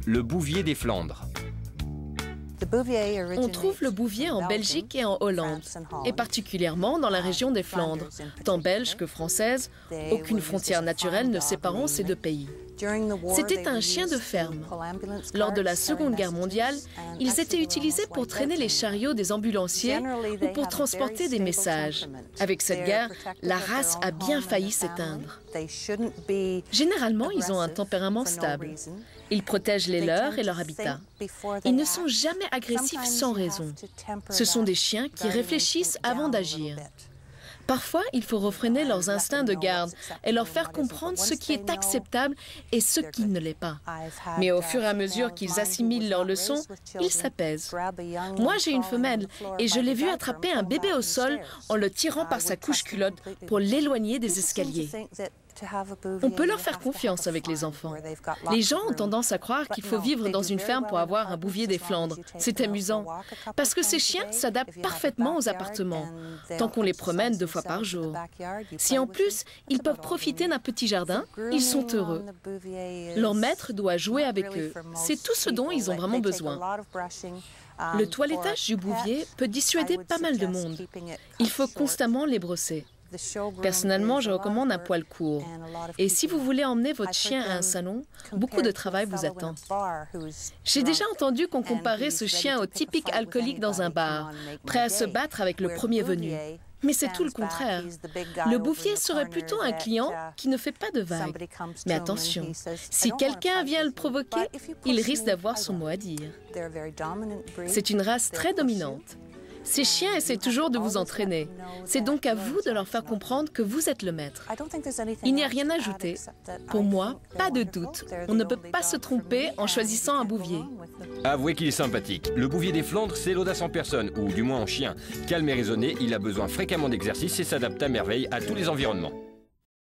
le bouvier des Flandres. On trouve le bouvier en Belgique et en Hollande, et particulièrement dans la région des Flandres, tant belge que française, aucune frontière naturelle ne séparant ces deux pays. C'était un chien de ferme. Lors de la Seconde Guerre mondiale, ils étaient utilisés pour traîner les chariots des ambulanciers ou pour transporter des messages. Avec cette guerre, la race a bien failli s'éteindre. Généralement, ils ont un tempérament stable. Ils protègent les leurs et leur habitat. Ils ne sont jamais agressifs sans raison. Ce sont des chiens qui réfléchissent avant d'agir. Parfois, il faut refréner leurs instincts de garde et leur faire comprendre ce qui est acceptable et ce qui ne l'est pas. Mais au fur et à mesure qu'ils assimilent leurs leçons, ils s'apaisent. Moi, j'ai une femelle et je l'ai vue attraper un bébé au sol en le tirant par sa couche-culotte pour l'éloigner des escaliers. On peut leur faire confiance avec les enfants. Les gens ont tendance à croire qu'il faut vivre dans une ferme pour avoir un bouvier des Flandres. C'est amusant, parce que ces chiens s'adaptent parfaitement aux appartements, tant qu'on les promène 2 fois par jour. Si en plus, ils peuvent profiter d'un petit jardin, ils sont heureux. Leur maître doit jouer avec eux. C'est tout ce dont ils ont vraiment besoin. Le toilettage du bouvier peut dissuader pas mal de monde. Il faut constamment les brosser. Personnellement, je recommande un poil court. Et si vous voulez emmener votre chien à un salon, beaucoup de travail vous attend. J'ai déjà entendu qu'on comparait ce chien au typique alcoolique dans un bar, prêt à se battre avec le premier venu. Mais c'est tout le contraire. Le bouvier serait plutôt un client qui ne fait pas de vagues. Mais attention, si quelqu'un vient le provoquer, il risque d'avoir son mot à dire. C'est une race très dominante. Ces chiens essaient toujours de vous entraîner. C'est donc à vous de leur faire comprendre que vous êtes le maître. Il n'y a rien à ajouter. Pour moi, pas de doute. On ne peut pas se tromper en choisissant un bouvier. Avouez qu'il est sympathique. Le bouvier des Flandres, c'est l'audace en personne, ou du moins en chien. Calme et raisonné, il a besoin fréquemment d'exercice et s'adapte à merveille à tous les environnements.